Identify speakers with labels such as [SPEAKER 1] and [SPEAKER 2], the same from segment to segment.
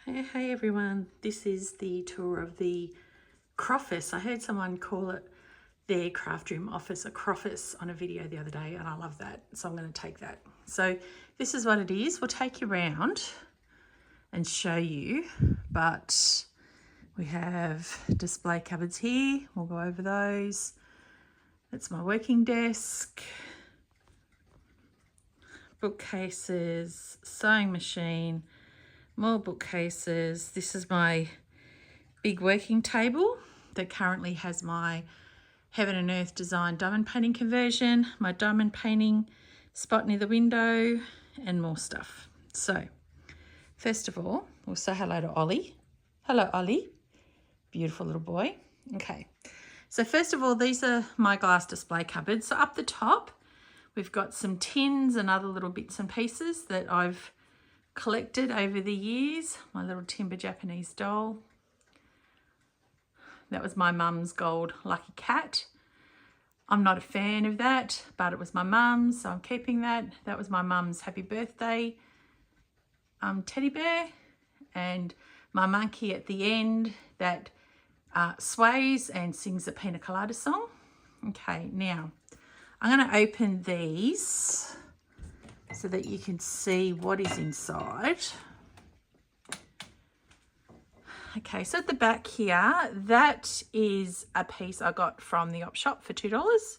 [SPEAKER 1] Hey everyone, this is the tour of the Croffice. I heard someone call it their craft room office a Croffice on a video the other day, and I love that, so I'm going to take that. So this is what it is. We'll take you around and show you, but we have display cupboards here. We'll go over those. That's my working desk, bookcases, sewing machine, more bookcases. This is my big working table that currently has my Heaven and Earth Design diamond painting conversion, my diamond painting spot near the window, and more stuff. So first of all, we'll say hello to Ollie. Hello, Ollie. Beautiful little boy. Okay. So first of all, these are my glass display cupboards. So up the top, we've got some tins and other little bits and pieces that I've collected over the years. My little timber Japanese doll. That was my mum's gold lucky cat. I'm not a fan of that, but it was my mum's, so I'm keeping that. That was my mum's happy birthday teddy bear, and my monkey at the end that sways and sings a pina colada song. Okay, now I'm going to open these so that you can see what is inside. Okay, so at the back here, that is a piece I got from the op shop for $2.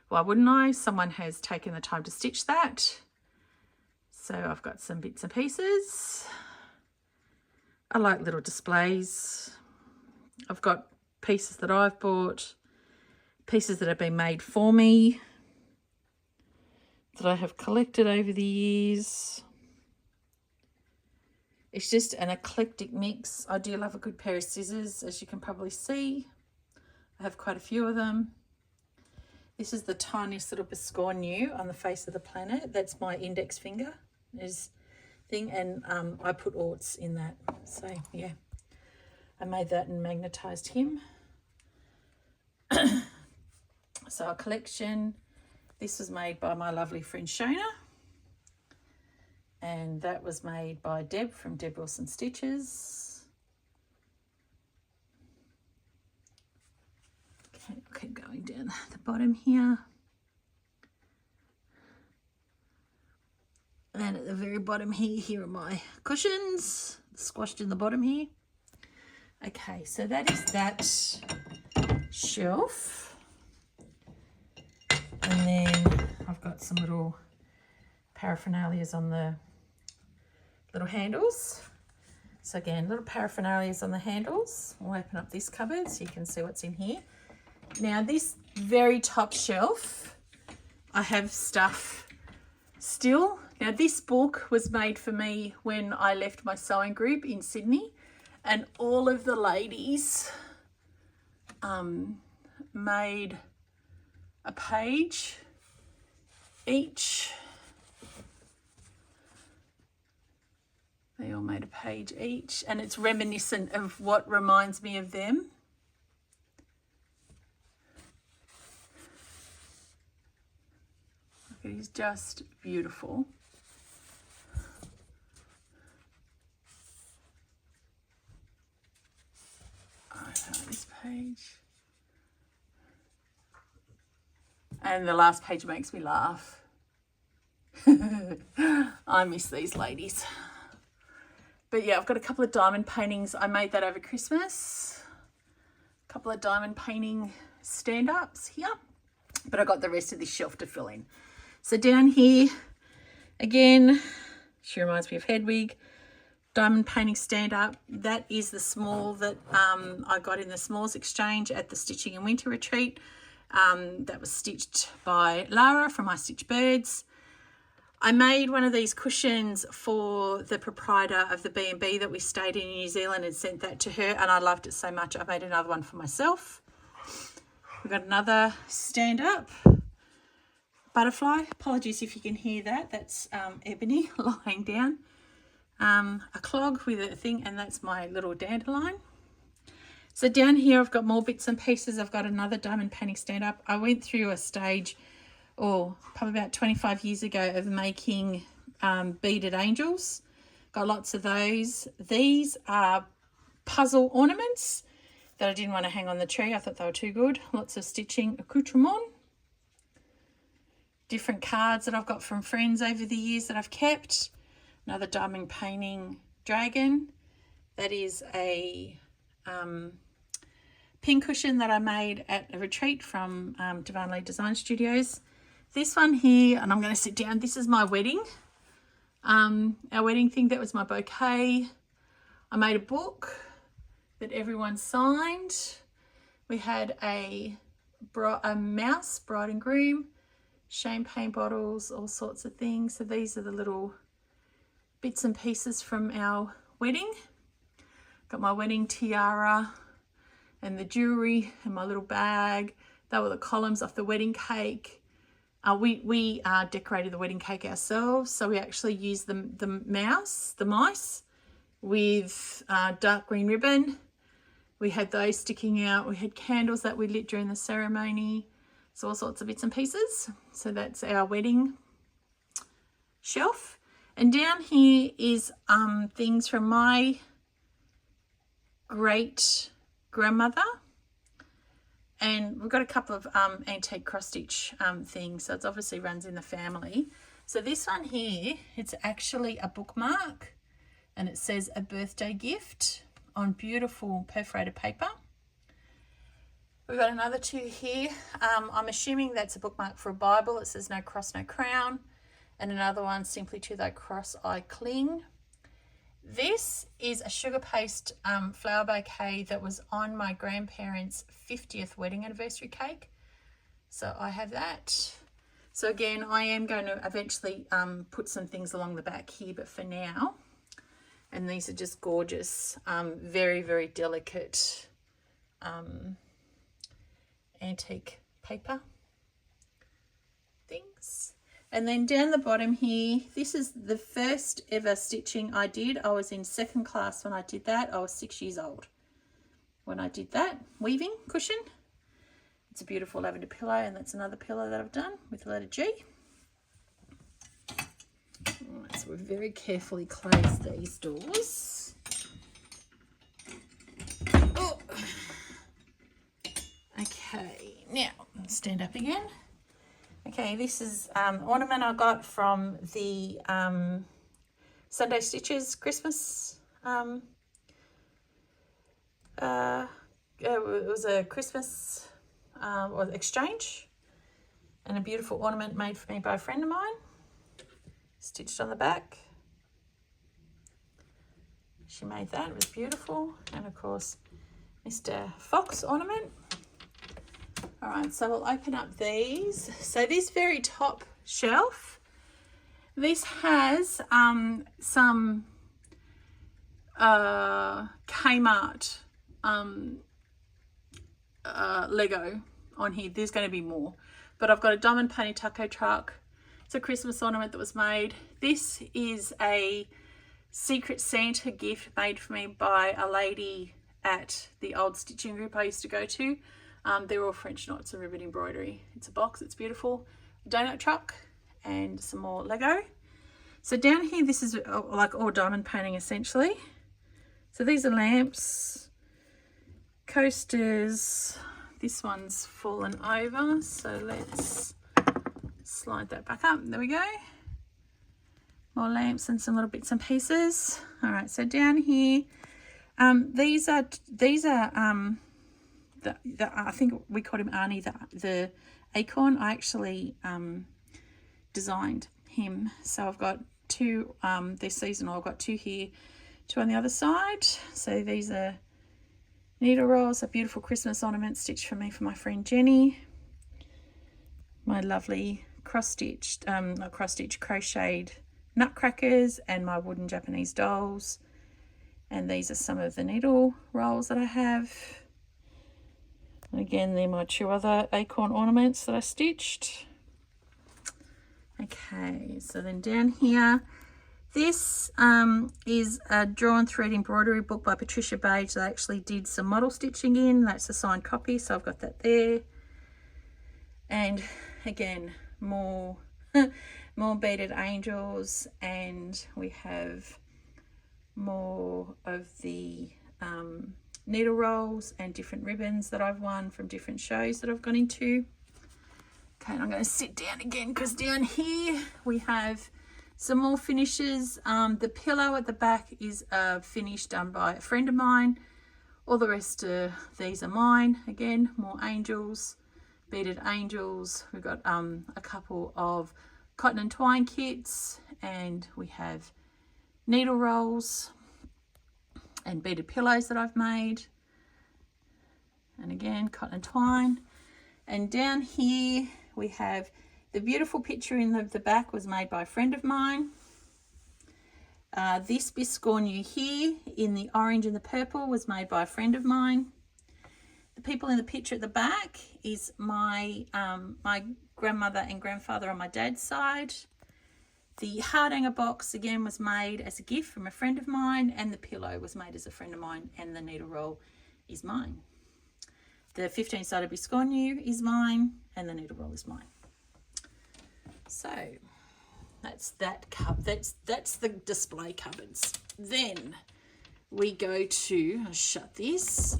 [SPEAKER 1] Why wouldn't I? Someone has taken the time to stitch that. So I've got some bits and pieces. I like little displays. I've got pieces that I've bought, pieces that have been made for me, that I have collected over the years. It's just an eclectic mix. I do love a good pair of scissors, as you can probably see. I have quite a few of them. This is the tiniest little biscornu on the face of the planet. That's my index finger thing, and I put orts in that. So yeah, I made that and magnetized him. So a collection. This was made by my lovely friend Shona. And that was made by Deb from Deb Wilson Stitches. Okay, I'll keep going down the bottom here. And at the very bottom here are my cushions, squashed in the bottom here. Okay, so that is that shelf. And then I've got some little paraphernalias on the little handles. So again, little paraphernalias on the handles. We'll open up this cupboard so you can see what's in here. Now this very top shelf, I have stuff still. Now this book was made for me when I left my sewing group in Sydney, and all of the ladies made a page each. They all made a page each, and it's reminiscent of what reminds me of them. Look, it is just beautiful. I know this page. And the last page makes me laugh. I miss these ladies. But yeah, I've got a couple of diamond paintings. I made that over Christmas. A couple of diamond painting stand-ups here. But I got the rest of this shelf to fill in. So down here, again, she reminds me of Hedwig. Diamond painting stand-up. That is the small that I got in the Smalls Exchange at the Stitching in Winter Retreat. That was stitched by Lara from I Stitch Birds. I made one of these cushions for the proprietor of the B&B that we stayed in New Zealand and sent that to her, and I loved it so much I made another one for myself. We've got another stand-up butterfly. Apologies if you can hear that. That's Ebony lying down. A clog with a thing, and that's my little dandelion. So down here I've got more bits and pieces. I've got another diamond painting stand-up. I went through a stage, probably about 25 years ago, of making beaded angels, Got lots of those. These are puzzle ornaments that I didn't want to hang on the tree. I thought they were too good. Lots of stitching accoutrement. Different cards that I've got from friends over the years that I've kept. Another diamond painting dragon. That is a pin cushion that I made at a retreat from Divine Lee Design Studios. This one here, and I'm going to sit down. This is my wedding. Our wedding thing, that was my bouquet. I made a book that everyone signed. We had a mouse, bride and groom, champagne bottles, all sorts of things. So these are the little bits and pieces from our wedding. Got my wedding tiara and the jewelry and my little bag. They were the columns off the wedding cake. We decorated the wedding cake ourselves, so we actually used the mice with dark green ribbon. We had those sticking out. We had candles that we lit during the ceremony. So all sorts of bits and pieces. So that's our wedding shelf. And down here is things from my great grandmother. And we've got a couple of antique cross stitch things, so it obviously runs in the family. So this one here, it's actually a bookmark, and it says a birthday gift on beautiful perforated paper. We've got another two here. I'm assuming that's a bookmark for a Bible. It says no cross, no crown. And another one, simply to thy cross I cling. This is a sugar paste flower bouquet that was on my grandparents' 50th wedding anniversary cake. So I have that. So again, I am going to eventually put some things along the back here, but for now, and these are just gorgeous, very, very delicate antique paper things. And then down the bottom here, this is the first ever stitching I did. I was in second class when I did that. I was 6 years old when I did that weaving cushion. It's a beautiful lavender pillow, and that's another pillow that I've done with the letter G. All right, so we've very carefully closed these doors. Oh. Okay, now stand up again. Okay, this is ornament I got from the Sunday Stitches Christmas. It was a Christmas exchange, and a beautiful ornament made for me by a friend of mine. Stitched on the back. She made that, it was beautiful. And of course, Mr. Fox ornament. All right, so we'll open up these. So this very top shelf, this has some Kmart Lego on here. There's going to be more, but I've got a diamond painted taco truck. It's a Christmas ornament that was made. This is a Secret Santa gift made for me by a lady at the old stitching group I used to go to. They're all French knots and ribbon embroidery. It's a box, it's beautiful. A donut truck and some more Lego. So down here, this is like all diamond painting essentially. So these are lamps, coasters. This one's fallen over, so let's slide that back up. There we go. More lamps and some little bits and pieces. All right, so down here, these are I think we called him Arnie, the acorn. I actually designed him. So I've got two, they're seasonal. I've got two here, two on the other side. So these are needle rolls, a beautiful Christmas ornament stitched for me for my friend Jenny. My lovely crocheted nutcrackers and my wooden Japanese dolls. And these are some of the needle rolls that I have. And again, they're my two other acorn ornaments that I stitched. Okay, so then down here, this is a drawn thread embroidery book by Patricia Bage that I actually did some model stitching in. That's a signed copy, so I've got that there. And again, more more beaded angels, and we have more of the needle rolls and different ribbons that I've won from different shows that I've gone into. Okay, and I'm going to sit down again because down here we have some more finishes. The pillow at the back is a finish done by a friend of mine. All the rest of these are mine. Again, more angels, beaded angels. We've got a couple of cotton and twine kits, and we have needle rolls and beaded pillows that I've made. And again, cotton and twine. And down here we have the beautiful picture in the back was made by a friend of mine. This biscornu here in the orange and the purple was made by a friend of mine. The people in the picture at the back is my my grandmother and grandfather on my dad's side. The heart hanger box again was made as a gift from a friend of mine, and the pillow was made as a friend of mine, and the needle roll is mine. The 15-sided biscornu is mine, and the needle roll is mine. So that's that that's the display cupboards. Then we go to, I'll shut this.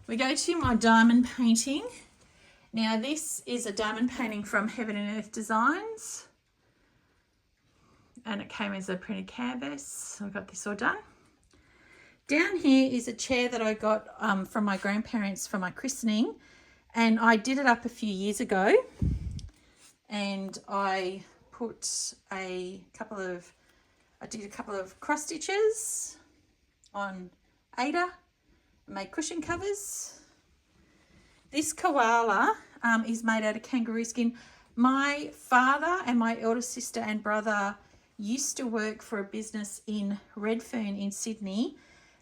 [SPEAKER 1] We go to my diamond painting. Now this is a diamond painting from Heaven and Earth Designs, and it came as a printed canvas. So I got this all done. Down here is a chair that I got from my grandparents for my christening, and I did it up a few years ago, and I put I did a couple of cross stitches on Ada, made cushion covers. This koala is made out of kangaroo skin. My father and my elder sister and brother used to work for a business in Redfern in Sydney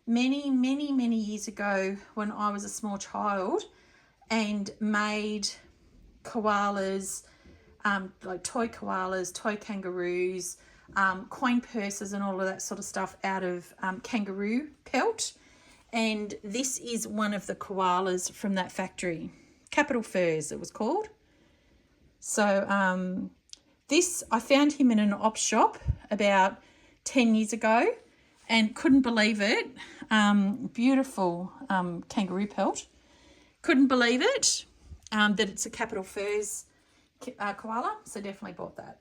[SPEAKER 1] many years ago when I was a small child, and made koalas, like toy koalas, toy kangaroos, coin purses and all of that sort of stuff out of kangaroo pelt. And this is one of the koalas from that factory. Capital Furs it was called. So this, I found him in an op shop about 10 years ago and couldn't believe it. Beautiful kangaroo pelt. Couldn't believe it that it's a Capital Furs koala, so definitely bought that.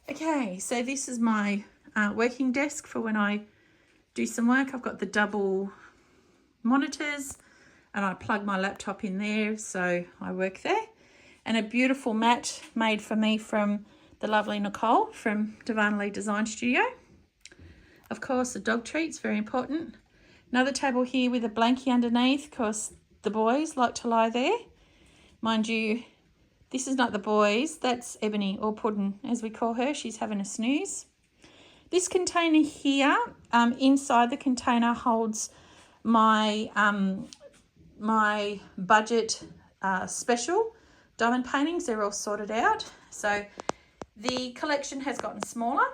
[SPEAKER 1] Okay, so this is my working desk for when I do some work. I've got the double monitors and I plug my laptop in there, so I work there. And a beautiful mat made for me from the lovely Nicole from Divinely Design Studio. Of course, the dog treats, very important. Another table here with a blankie underneath, because the boys like to lie there. Mind you, this is not the boys, that's Ebony, or Puddin as we call her. She's having a snooze. This container here, inside the container holds my my budget special diamond paintings. They're all sorted out. So the collection has gotten smaller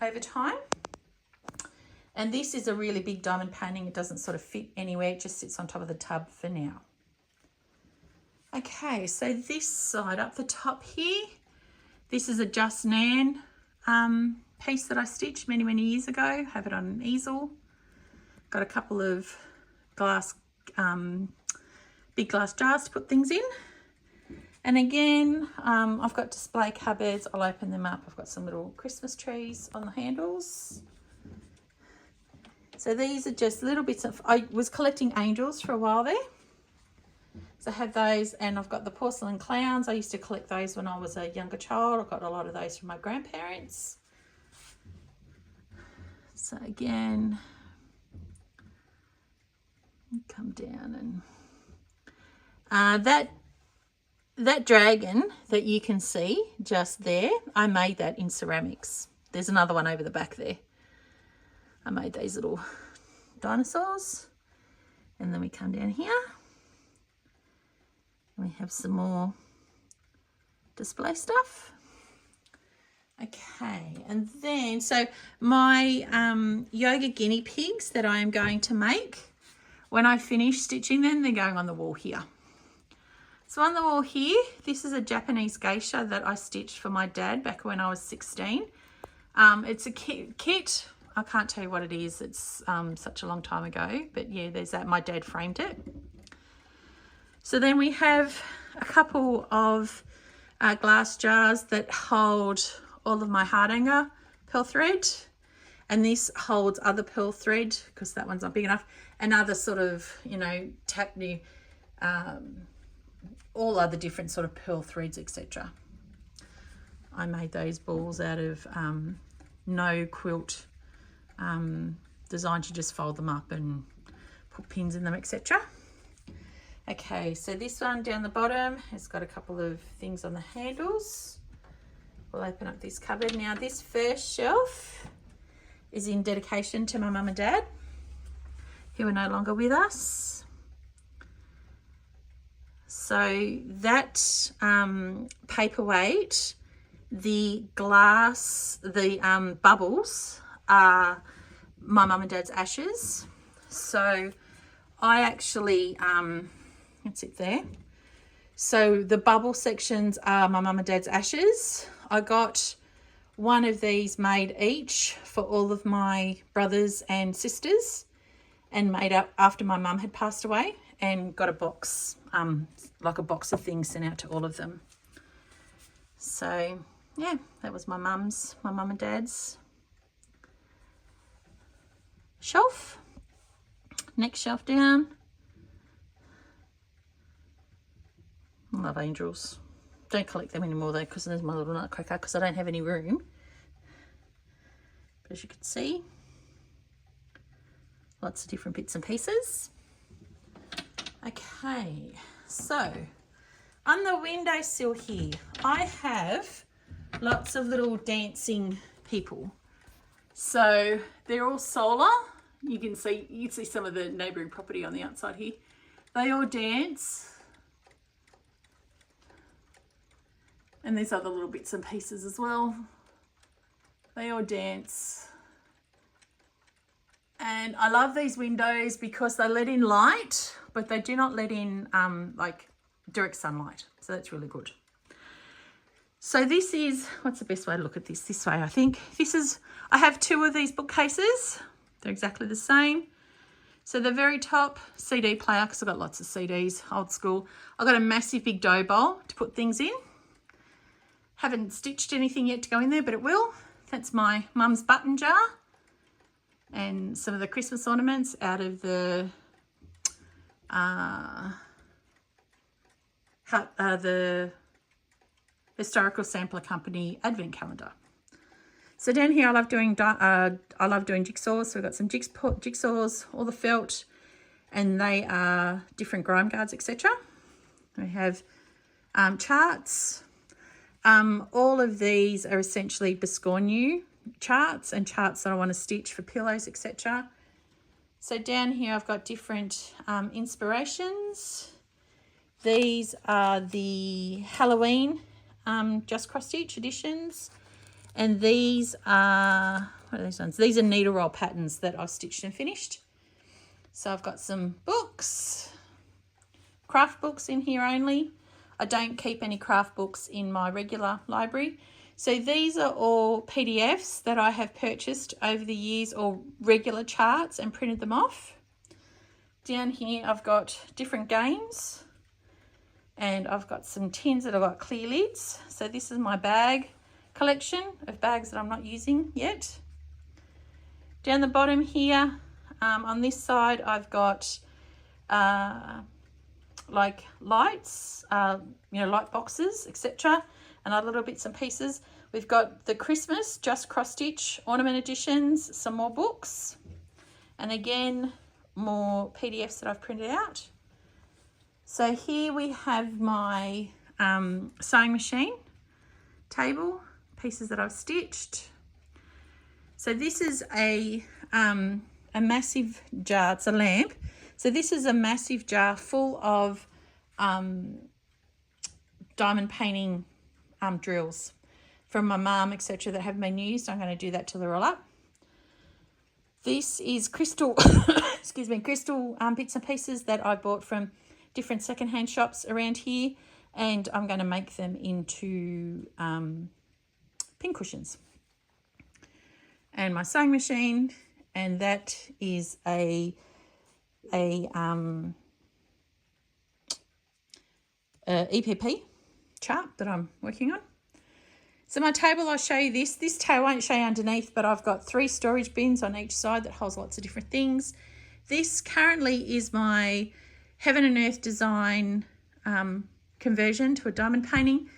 [SPEAKER 1] over time. And this is a really big diamond painting. It doesn't sort of fit anywhere. It just sits on top of the tub for now. Okay, so this side up the top here, this is a Just Nan piece that I stitched many years ago. Have it on an easel. Got a couple of glass, big glass jars to put things in. And again, I've got display cupboards. I'll open them up. I've got some little Christmas trees on the handles. So these are just little bits of, I was collecting angels for a while there. So I have those, and I've got the porcelain clowns. I used to collect those when I was a younger child. I got a lot of those from my grandparents. So again, come down and that dragon that you can see just there, I made that in ceramics. There's another one over the back there. I made these little dinosaurs, and then we come down here and we have some more display stuff. Okay, and then so my yoga guinea pigs that I am going to make, when I finish stitching them, they're going on the wall here. So on the wall here, this is a Japanese geisha that I stitched for my dad back when I was 16. It's a kit I can't tell you what it is. It's such a long time ago. But yeah, there's that. My dad framed it. So then we have a couple of glass jars that hold all of my Hardanger pearl thread. And this holds other pearl thread because that one's not big enough. And other sort of, you know, all other different sort of pearl threads, etc. I made those balls out of no quilt designs. You just fold them up and put pins in them, etc. Okay, so this one down the bottom has got a couple of things on the handles. We'll open up this cupboard. Now this first shelf is in dedication to my mum and dad, who are no longer with us. So that paperweight, the glass, the bubbles are my mum and dad's ashes. So I actually, let's sit there. So the bubble sections are my mum and dad's ashes. I got one of these made each for all of my brothers and sisters, and made up after my mum had passed away, and got a box, like a box of things sent out to all of them. So yeah, that was my mum and dad's shelf. Next shelf down. Love angels. Don't collect them anymore though, because there's my little nutcracker, because I don't have any room. But as you can see, lots of different bits and pieces. Okay, so on the windowsill here, I have lots of little dancing people. So they're all solar. You can see some of the neighbouring property on the outside here. They all dance. And these other little bits and pieces as well. They all dance. And I love these windows because they let in light, but they do not let in like direct sunlight. So that's really good. So this is, what's the best way to look at this? This way, I think. I have two of these bookcases. They're exactly the same. So the very top, CD player, because I've got lots of CDs, old school. I've got a massive big dough bowl to put things in. Haven't stitched anything yet to go in there, but it will. That's my mum's button jar. And some of the Christmas ornaments out of the Historical Sampler Company Advent Calendar. So down here, I love doing jigsaws. So we've got some jigsaws, all the felt, and they are different grime guards, etc. We have charts. All of these are essentially Biscornu charts and charts that I want to stitch for pillows, etc. So down here I've got different inspirations. These are the Halloween Just Cross Stitch editions, and these are, what are these ones? These are needle roll patterns that I've stitched and finished. So I've got some books, craft books in here only. I don't keep any craft books in my regular library. So these are all PDFs that I have purchased over the years, or regular charts, and printed them off. Down here I've got different games, and I've got some tins that have got clear lids. So this is my bag collection of bags that I'm not using yet. Down the bottom here, on this side, I've got like lights, light boxes, etc., and other little bits and pieces. We've got the Christmas Just Cross Stitch ornament editions, some more books, and again more PDFs that I've printed out. So here we have my sewing machine table, pieces that I've stitched. So this is a massive jar. It's a lamp. So this is a massive jar full of diamond painting drills from my mum, etc., that haven't been used. I'm going to do that till they're all up. This is crystal, excuse me, crystal bits and pieces that I bought from different secondhand shops around here, and I'm going to make them into pin cushions. and my sewing machine, and that is a EPP chart that I'm working on. So my table, I'll show you this. This table won't show you underneath, but I've got 3 storage bins on each side that holds lots of different things. This currently is my Heaven and Earth design conversion to a diamond painting.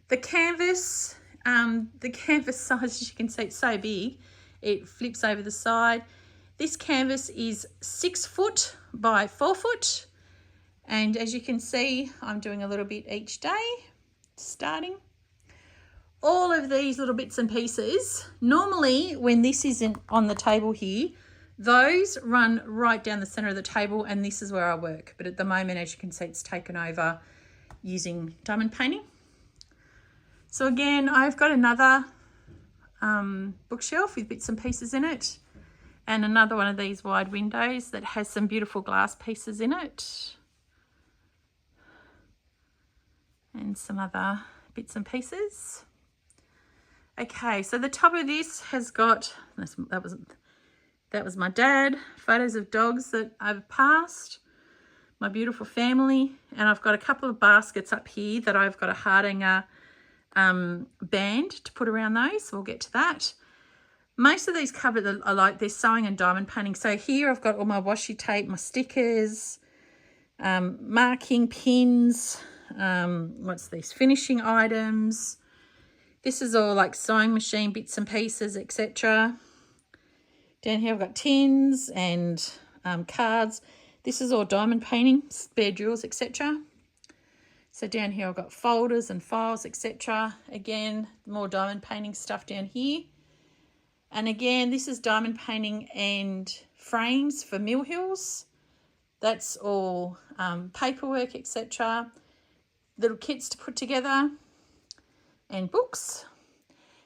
[SPEAKER 1] The canvas size, as you can see, it's so big, it flips over the side. This canvas is 6 foot by 4 foot. And as you can see, I'm doing a little bit each day, starting. All of these little bits and pieces, normally when this isn't on the table here, those run right down the center of the table, and this is where I work. But at the moment, as you can see, it's taken over using diamond painting. So again, I've got another bookshelf with bits and pieces in it, and another one of these wide windows that has some beautiful glass pieces in it, and some other bits and pieces. Okay, so the top of this has got, that was my dad, photos of dogs that I've passed, my beautiful family, and I've got a couple of baskets up here that I've got a Hardanger band to put around those, so we'll get to that. Most of these cupboards are like they're sewing and diamond painting. So here I've got all my washi tape, my stickers, marking pins, what's these, finishing items. This is all like sewing machine bits and pieces, etc. Down here I've got tins and cards. This is all diamond painting, spare drawers, etc. So down here I've got folders and files, etc. Again, more diamond painting stuff down here. And again, this is diamond painting and frames for Mill Hills. That's all paperwork, etc. Little kits to put together, and books.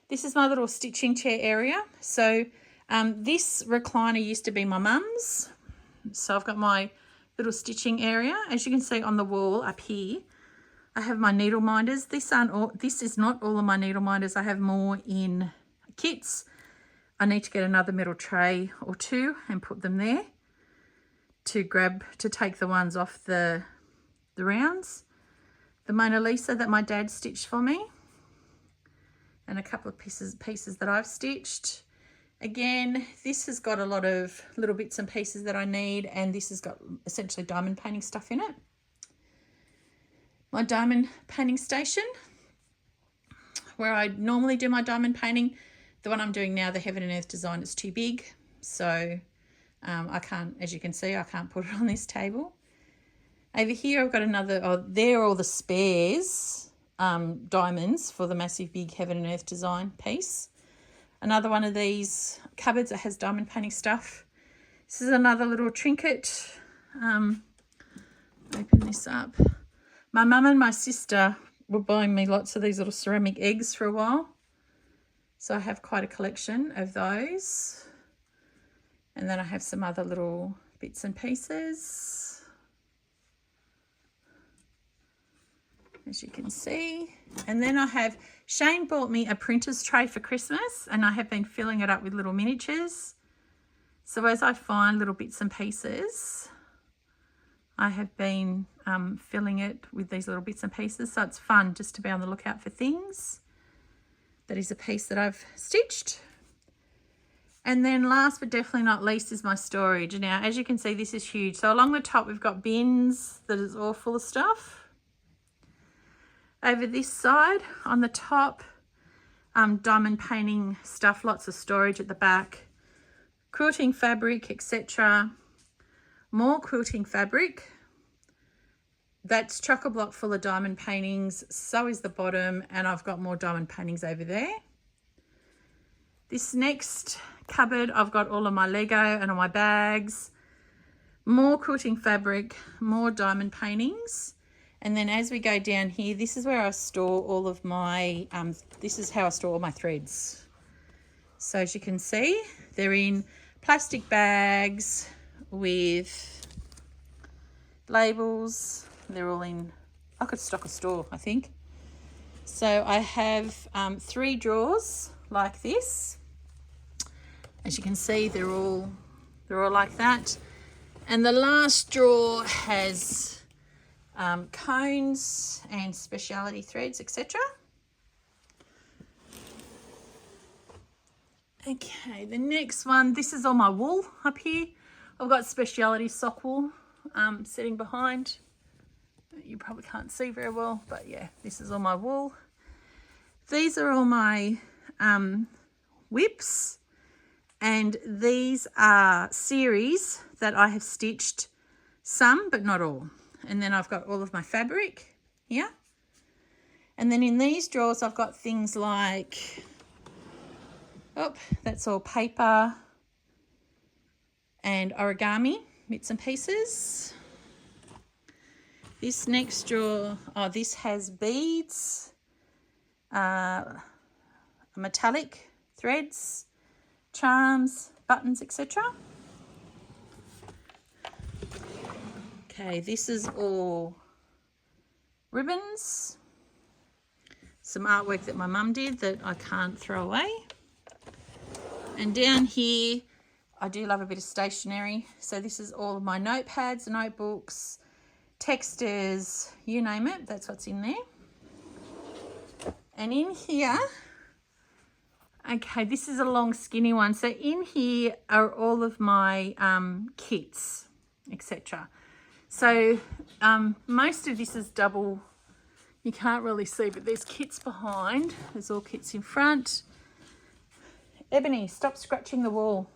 [SPEAKER 1] This is my little stitching chair area. So this recliner used to be my mum's. So I've got my little stitching area. As you can see on the wall up here, I have my needle minders. This is not all of my needle minders. I have more in kits. I need to get another metal tray or 2 and put them there to take the ones off the rounds. The Mona Lisa that my dad stitched for me, and a couple of pieces that I've stitched. Again, this has got a lot of little bits and pieces that I need, and this has got essentially diamond painting stuff in it. My diamond painting station, where I normally do my diamond painting. The one I'm doing now, the Heaven and Earth design, is too big, so I can't, as you can see, I can't put it on this table. Over here I've got another, there are all the spares diamonds for the massive big Heaven and Earth design piece. Another one of these cupboards that has diamond painting stuff. This is another little trinket. Open this up. My mum and my sister were buying me lots of these little ceramic eggs for a while. So I have quite a collection of those. And then I have some other little bits and pieces, as you can see. And then I have, Shane bought me a printer's tray for Christmas, and I have been filling it up with little miniatures. So as I find little bits and pieces, I have been filling it with these little bits and pieces. So it's fun just to be on the lookout for things. That is a piece that I've stitched. And then last but definitely not least is my storage. Now, as you can see, this is huge. So along the top, we've got bins that is all full of stuff. Over this side, on the top, diamond painting stuff, lots of storage at the back. Quilting fabric, etc. More quilting fabric. That's chock-a-block full of diamond paintings. So is the bottom, and I've got more diamond paintings over there. This next cupboard, I've got all of my Lego and all my bags. More quilting fabric, more diamond paintings. And then as we go down here, this is where I store all of my, this is how I store all my threads. So as you can see, they're in plastic bags with labels. They're all in, I could stock a store, I think. So I have 3 drawers like this. As you can see, they're all like that. And the last drawer has cones and speciality threads, etc. Okay, the next one, this is all my wool up here. I've got speciality sock wool sitting behind. You probably can't see very well, but yeah, this is all my wool. These are all my whips, and these are series that I have stitched, some but not all. And then I've got all of my fabric here. And then in these drawers I've got things like, oh, that's all paper and origami bits and pieces. This next drawer, oh, this has beads, metallic threads, charms, buttons, etc. Okay, this is all ribbons, some artwork that my mum did that I can't throw away. And down here, I do love a bit of stationery. So this is all of my notepads, notebooks, texters, you name it, that's what's in there. And in here, okay, this is a long skinny one. So in here are all of my kits, etc. So most of this is double, you can't really see, but there's kits behind. There's all kits in front. Ebony, stop scratching the wall.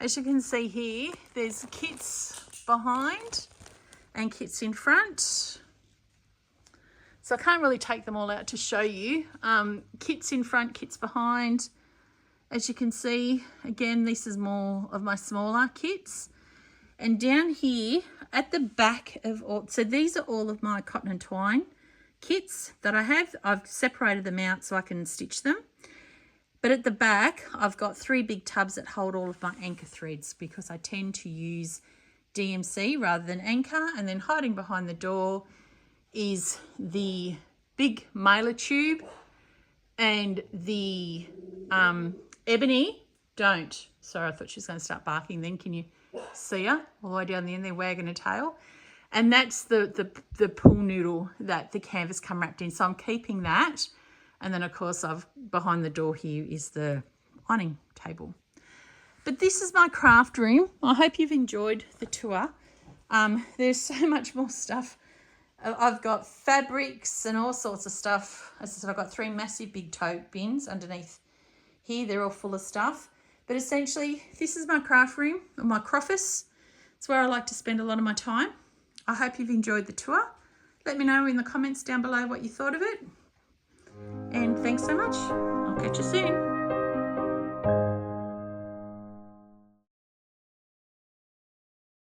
[SPEAKER 1] As you can see here, there's kits behind and kits in front. So I can't really take them all out to show you. Kits in front, kits behind. As you can see, again, this is more of my smaller kits. And down here at the back of all, so these are all of my cotton and twine kits that I have. I've separated them out so I can stitch them. But at the back, I've got 3 big tubs that hold all of my anchor threads because I tend to use DMC rather than anchor. And then hiding behind the door is the big mailer tube and the ebony. Don't. Sorry, I thought she was going to start barking then. Can you see her all the way down the end there wagging her tail? And that's the pool noodle that the canvas come wrapped in. So I'm keeping that. And then, of course, behind the door here is the ironing table. But this is my craft room. I hope you've enjoyed the tour. There's so much more stuff. I've got fabrics and all sorts of stuff. As I said, I've got 3 massive big tote bins underneath here. They're all full of stuff. But essentially, this is my craft room, or my croffice. It's where I like to spend a lot of my time. I hope you've enjoyed the tour. Let me know in the comments down below what you thought of it. And thanks so much. I'll catch you soon.